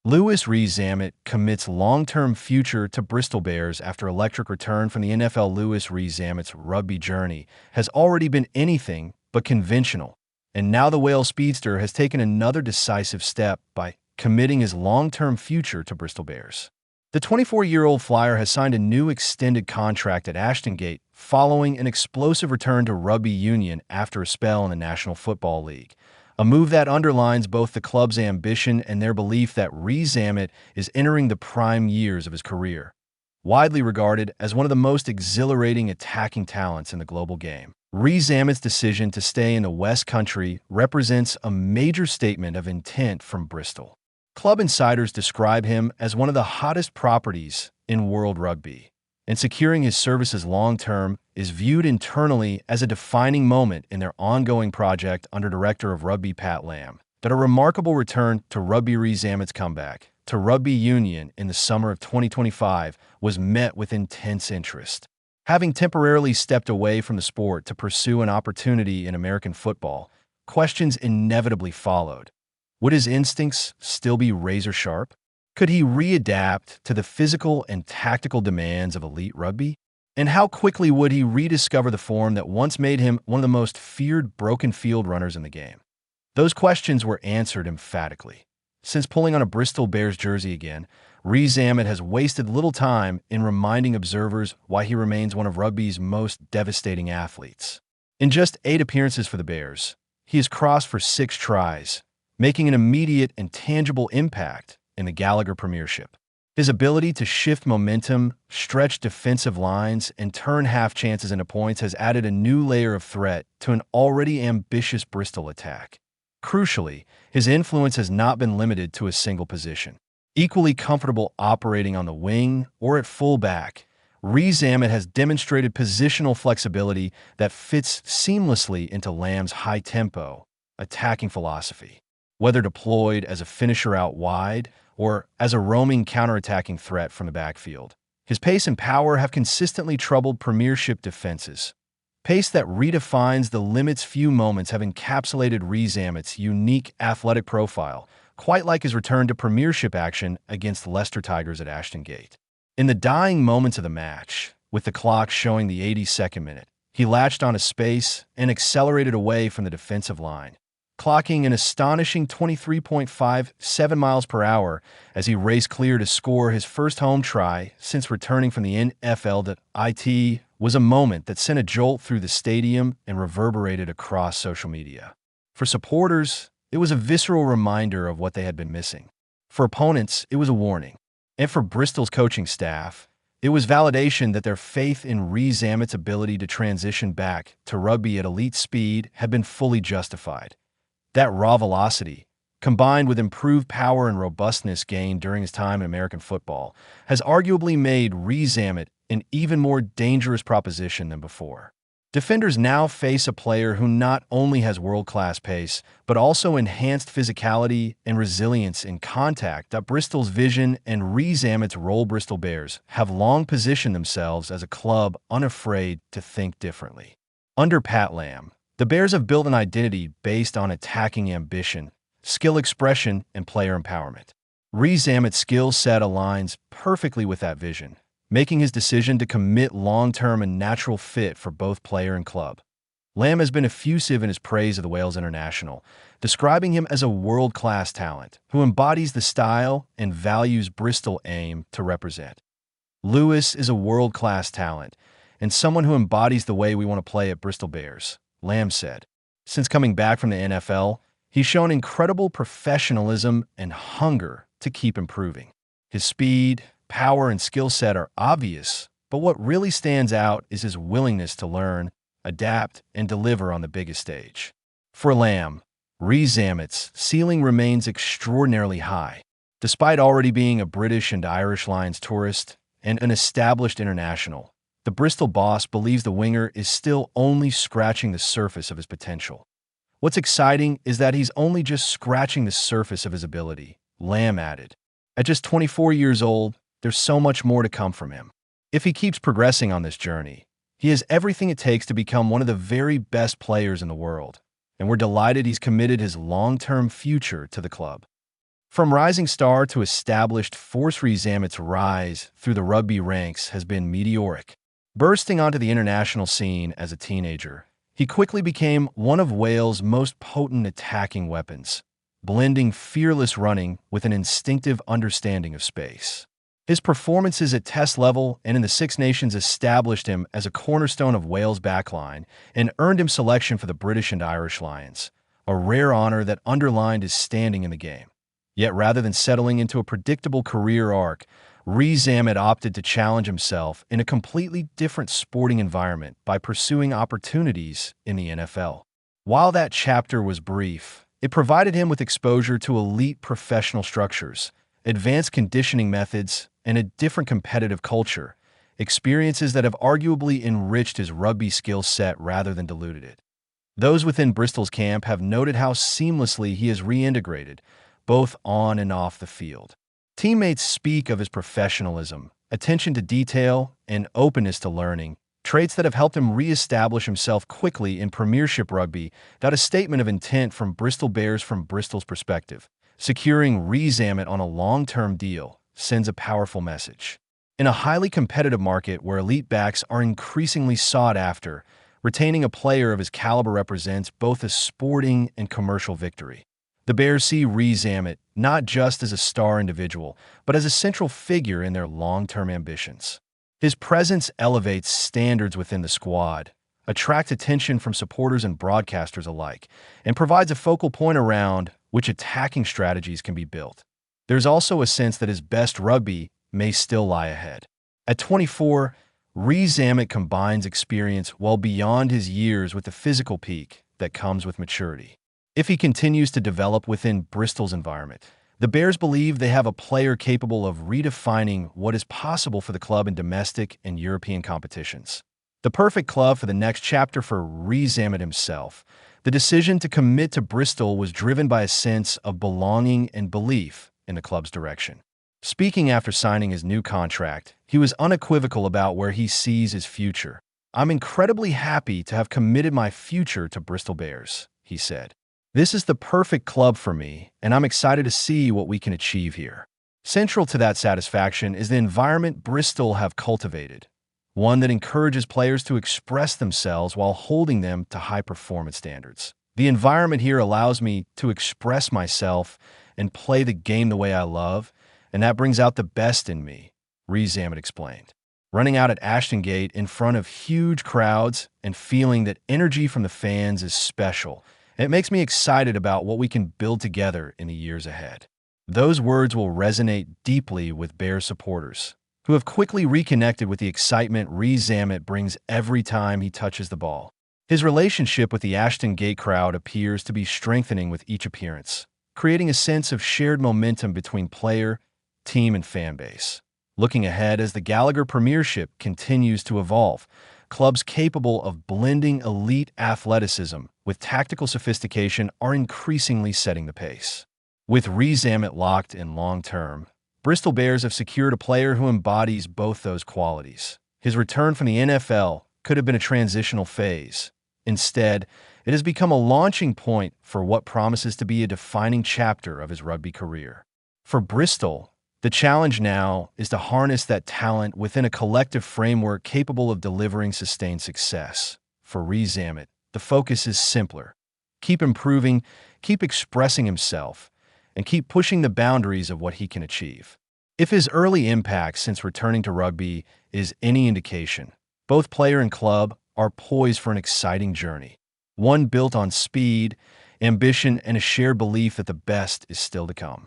Rees-Zammit commits long-term future to Bristol Bears after electric return from the NFL. Rees-Zammit's rugby journey has already been anything but conventional, and now the Wales speedster has taken another decisive step by committing his long-term future to Bristol Bears. The 24-year-old Flyer has signed a new extended contract at Ashton following an explosive return to rugby union after a spell in the National Football League, a move that underlines both the club's ambition and their belief that Rees-Zammit is entering the prime years of his career. Widely regarded as one of the most exhilarating attacking talents in the global game, Rees-Zammit's decision to stay in the West Country represents a major statement of intent from Bristol. Club insiders describe him as one of the hottest properties in world rugby, and securing his services long-term is viewed internally as a defining moment in their ongoing project under Director of Rugby Pat Lamb. That a remarkable return to rugby. Rees-Zammit's comeback to rugby union in the summer of 2025 was met with intense interest. Having temporarily stepped away from the sport to pursue an opportunity in American football, questions inevitably followed. Would his instincts still be razor-sharp? Could he readapt to the physical and tactical demands of elite rugby? And how quickly would he rediscover the form that once made him one of the most feared broken field runners in the game? Those questions were answered emphatically. Since pulling on a Bristol Bears jersey again, Rees-Zammit has wasted little time in reminding observers why he remains one of rugby's most devastating athletes. In just 8 appearances for the Bears, he has crossed for 6 tries, making an immediate and tangible impact in the Gallagher Premiership. His ability to shift momentum, stretch defensive lines, and turn half chances into points has added a new layer of threat to an already ambitious Bristol attack. Crucially, his influence has not been limited to a single position. Equally comfortable operating on the wing or at fullback, Rees-Zammit has demonstrated positional flexibility that fits seamlessly into Lamb's high-tempo, attacking philosophy. Whether deployed as a finisher out wide or as a roaming counterattacking threat from the backfield, his pace and power have consistently troubled Premiership defenses. Pace that redefines the limits. Few moments have encapsulated Rees-Zammit's unique athletic profile, quite like his return to Premiership action against Leicester Tigers at Ashton. In the dying moments of the match, with the clock showing the 82nd minute, he latched on a space and accelerated away from the defensive line, clocking an astonishing 23.57 miles per hour as he raced clear to score his first home try since returning from the NFL. It was a moment that sent a jolt through the stadium and reverberated across social media. For supporters, it was a visceral reminder of what they had been missing. For opponents, it was a warning. And for Bristol's coaching staff, it was validation that their faith in Rees-Zammit's ability to transition back to rugby at elite speed had been fully justified. That raw velocity, combined with improved power and robustness gained during his time in American football, has arguably made Rees-Zammit an even more dangerous proposition than before. Defenders now face a player who not only has world-class pace, but also enhanced physicality and resilience in contact. Bristol's vision and Rees-Zammit's role. Bristol Bears have long positioned themselves as a club unafraid to think differently. Under Pat Lamb, the Bears have built an identity based on attacking ambition, skill expression, and player empowerment. Rees-Zammit's skill set aligns perfectly with that vision, making his decision to commit long-term a natural fit for both player and club. Lamb has been effusive in his praise of the Wales international, describing him as a world-class talent who embodies the style and values Bristol aim to represent. Lewis is a world-class talent and someone who embodies the way we want to play at Bristol Bears, Lamb said. Since coming back from the NFL, he's shown incredible professionalism and hunger to keep improving. His speed, power, and skill set are obvious, but what really stands out is his willingness to learn, adapt, and deliver on the biggest stage. For Lamb, Rees-Zammit's ceiling remains extraordinarily high. Despite already being a British and Irish Lions tourist and an established international, the Bristol boss believes the winger is still only scratching the surface of his potential. What's exciting is that he's only just scratching the surface of his ability, Lamb added. At just 24 years old, there's so much more to come from him. If he keeps progressing on this journey, he has everything it takes to become one of the very best players in the world, and we're delighted he's committed his long-term future to the club. From rising star to established force, Rees-Zammit's rise through the rugby ranks has been meteoric. Bursting onto the international scene as a teenager, he quickly became one of Wales' most potent attacking weapons, blending fearless running with an instinctive understanding of space. His performances at Test level and in the Six Nations established him as a cornerstone of Wales' backline and earned him selection for the British and Irish Lions, a rare honor that underlined his standing in the game. Yet rather than settling into a predictable career arc, Rees-Zammit opted to challenge himself in a completely different sporting environment by pursuing opportunities in the NFL. While that chapter was brief, it provided him with exposure to elite professional structures, advanced conditioning methods, and a different competitive culture, experiences that have arguably enriched his rugby skill set rather than diluted it. Those within Bristol's camp have noted how seamlessly he has reintegrated, both on and off the field. Teammates speak of his professionalism, attention to detail, and openness to learning, traits that have helped him re-establish himself quickly in Premiership rugby. That a statement of intent from Bristol Bears from Bristol's perspective. Securing Rees-Zammit on a long-term deal sends a powerful message. In a highly competitive market where elite backs are increasingly sought after, retaining a player of his caliber represents both a sporting and commercial victory. The Bears see Rees-Zammit not just as a star individual, but as a central figure in their long-term ambitions. His presence elevates standards within the squad, attracts attention from supporters and broadcasters alike, and provides a focal point around which attacking strategies can be built. There's also a sense that his best rugby may still lie ahead. At 24, Rees-Zammit combines experience well beyond his years with the physical peak that comes with maturity. If he continues to develop within Bristol's environment, the Bears believe they have a player capable of redefining what is possible for the club in domestic and European competitions. The perfect club for the next chapter for Rees-Zammit himself. The decision to commit to Bristol was driven by a sense of belonging and belief in the club's direction. Speaking after signing his new contract, he was unequivocal about where he sees his future. "I'm incredibly happy to have committed my future to Bristol Bears," he said. "This is the perfect club for me, and I'm excited to see what we can achieve here." Central to that satisfaction is the environment Bristol have cultivated, one that encourages players to express themselves while holding them to high-performance standards. "The environment here allows me to express myself and play the game the way I love, and that brings out the best in me," Rees-Zammit explained. Running out at Ashton Gate in front of huge crowds and feeling that energy from the fans is special, it makes me excited about what we can build together in the years ahead. Those words will resonate deeply with Bears supporters, who have quickly reconnected with the excitement Rees-Zammit brings every time he touches the ball. His relationship with the Ashton Gate crowd appears to be strengthening with each appearance, creating a sense of shared momentum between player, team, and fan base. Looking ahead as the Gallagher Premiership continues to evolve, clubs capable of blending elite athleticism with tactical sophistication are increasingly setting the pace. With Rees-Zammit locked in long-term, Bristol Bears have secured a player who embodies both those qualities. His return from the NFL could have been a transitional phase. Instead, it has become a launching point for what promises to be a defining chapter of his rugby career. For Bristol, the challenge now is to harness that talent within a collective framework capable of delivering sustained success. For Rees-Zammit, the focus is simpler. Keep improving, keep expressing himself, and keep pushing the boundaries of what he can achieve. If his early impact since returning to rugby is any indication, both player and club are poised for an exciting journey. One built on speed, ambition, and a shared belief that the best is still to come.